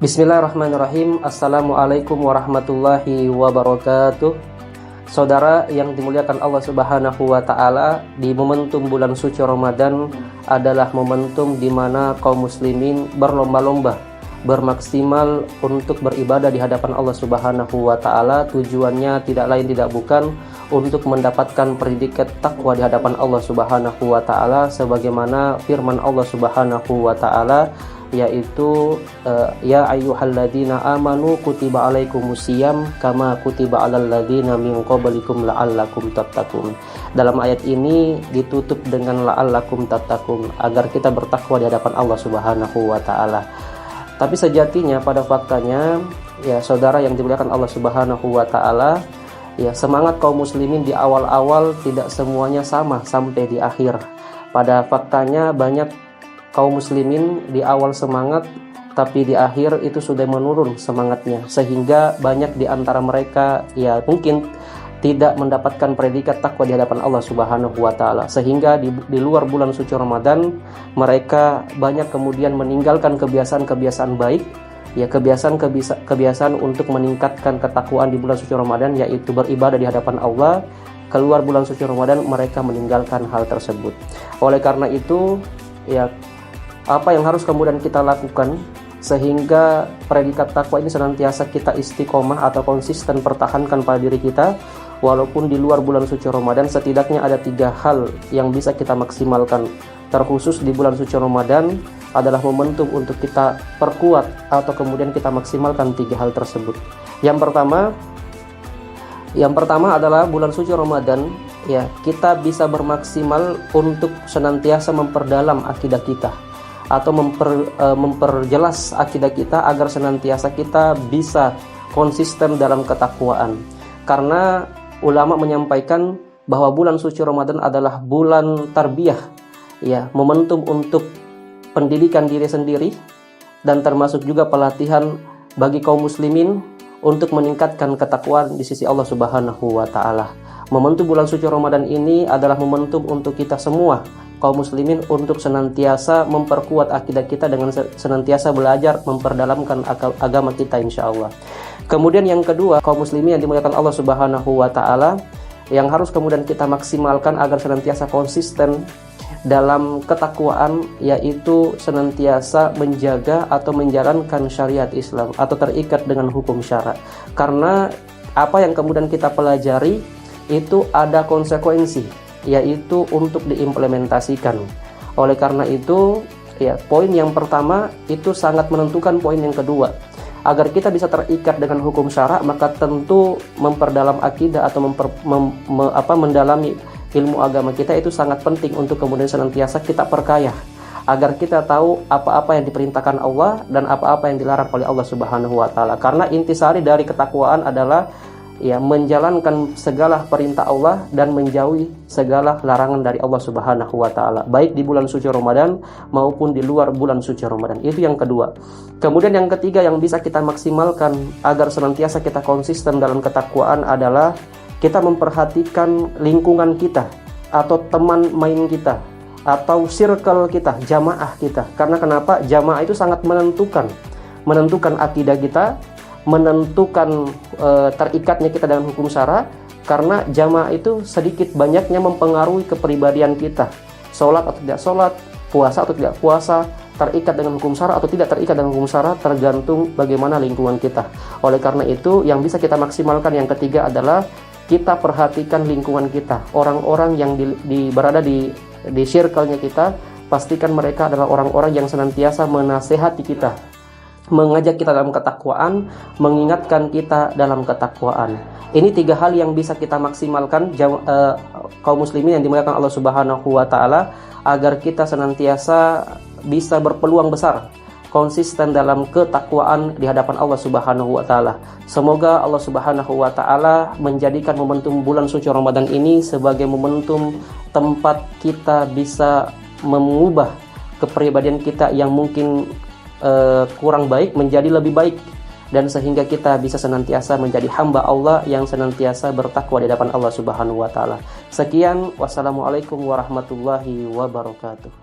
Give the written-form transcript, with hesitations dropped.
Bismillahirrahmanirrahim. Assalamualaikum warahmatullahi wabarakatuh. Saudara yang dimuliakan Allah Subhanahu wa taala, di momentum bulan suci Ramadan adalah momentum di mana kaum muslimin berlomba-lomba, bermaksimal untuk beribadah di hadapan Allah Subhanahu wa taala. Tujuannya tidak lain tidak bukan untuk mendapatkan predikat takwa di hadapan Allah Subhanahu wa taala, sebagaimana firman Allah Subhanahu wa taala, yaitu ya ayyuhalladzina amanu kutiba alaikumusiyam kama kutiba alal ladzina min qablikum la'allakum tattaqun. Dalam ayat ini ditutup dengan la'allakum tattaqun, agar kita bertakwa di hadapan Allah Subhanahu wa taala. Tapi sejatinya pada faktanya, ya saudara yang dimuliakan Allah Subhanahu wa taala, ya semangat kaum muslimin di awal-awal tidak semuanya sama sampai di akhir. Pada faktanya banyak kaum muslimin di awal semangat, tapi di akhir itu sudah menurun semangatnya, sehingga banyak di antara mereka ya mungkin tidak mendapatkan predikat takwa di hadapan Allah Subhanahu wa taala, sehingga di luar bulan suci Ramadan mereka banyak kemudian meninggalkan kebiasaan-kebiasaan baik, ya kebiasaan untuk meningkatkan ketakwaan di bulan suci Ramadan, yaitu beribadah di hadapan Allah. Keluar bulan suci Ramadan mereka meninggalkan hal tersebut. Oleh karena itu, ya apa yang harus kemudian kita lakukan sehingga predikat takwa ini senantiasa kita istiqomah atau konsisten pertahankan pada diri kita walaupun di luar bulan suci Ramadan? Setidaknya ada 3 hal yang bisa kita maksimalkan, terkhusus di bulan suci Ramadan adalah momentum untuk kita perkuat atau kemudian kita maksimalkan 3 hal tersebut. Yang pertama adalah bulan suci Ramadan, ya kita bisa bermaksimal untuk senantiasa memperdalam akidah kita atau memperjelas akidah kita agar senantiasa kita bisa konsisten dalam ketakwaan. Karena ulama menyampaikan bahwa bulan suci Ramadan adalah bulan tarbiyah, ya, momentum untuk pendidikan diri sendiri dan termasuk juga pelatihan bagi kaum muslimin untuk meningkatkan ketakwaan di sisi Allah Subhanahu wa taala. Momentum bulan suci Ramadan ini adalah momentum untuk kita semua kaum muslimin untuk senantiasa memperkuat akidah kita dengan senantiasa belajar memperdalamkan agama kita insyaallah. Kemudian yang kedua, kaum muslimin yang dimuliakan Allah Subhanahu wa taala, yang harus kemudian kita maksimalkan agar senantiasa konsisten dalam ketakwaan, yaitu senantiasa menjaga atau menjalankan syariat Islam atau terikat dengan hukum syara. Karena apa yang kemudian kita pelajari itu ada konsekuensi, yaitu untuk diimplementasikan. Oleh karena itu, ya poin yang pertama itu sangat menentukan poin yang kedua. Agar kita bisa terikat dengan hukum syara, maka tentu memperdalam akidah atau mendalami ilmu agama kita itu sangat penting untuk kemudian senantiasa kita perkaya, agar kita tahu apa-apa yang diperintahkan Allah dan apa-apa yang dilarang oleh Allah Subhanahu wa taala. Karena intisari dari ketakwaan adalah ya menjalankan segala perintah Allah dan menjauhi segala larangan dari Allah Subhanahu wa taala, baik di bulan suci Ramadan maupun di luar bulan suci Ramadan. Itu yang kedua. Kemudian yang ketiga yang bisa kita maksimalkan agar senantiasa kita konsisten dalam ketakwaan adalah kita memperhatikan lingkungan kita atau teman main kita atau circle kita, jamaah kita. Karena kenapa? Jamaah itu sangat menentukan akidah kita, menentukan terikatnya kita dengan hukum syara. Karena jamaah itu sedikit banyaknya mempengaruhi kepribadian kita, sholat atau tidak sholat, puasa atau tidak puasa, terikat dengan hukum syara atau tidak terikat dengan hukum syara, tergantung bagaimana lingkungan kita. Oleh karena itu yang bisa kita maksimalkan yang ketiga adalah kita perhatikan lingkungan kita, orang-orang yang berada di circle-nya kita. Pastikan mereka adalah orang-orang yang senantiasa menasehati kita, mengajak kita dalam ketakwaan, mengingatkan kita dalam ketakwaan. Ini 3 hal yang bisa kita maksimalkan kaum muslimin yang dimuliakan Allah Subhanahu wa taala, agar kita senantiasa bisa berpeluang besar konsisten dalam ketakwaan di hadapan Allah Subhanahu wa taala. Semoga Allah Subhanahu wa taala menjadikan momentum bulan suci Ramadan ini sebagai momentum tempat kita bisa mengubah kepribadian kita yang mungkin kurang baik menjadi lebih baik, dan sehingga kita bisa senantiasa menjadi hamba Allah yang senantiasa bertakwa di hadapan Allah Subhanahu wa taala. Sekian, wassalamualaikum warahmatullahi wabarakatuh.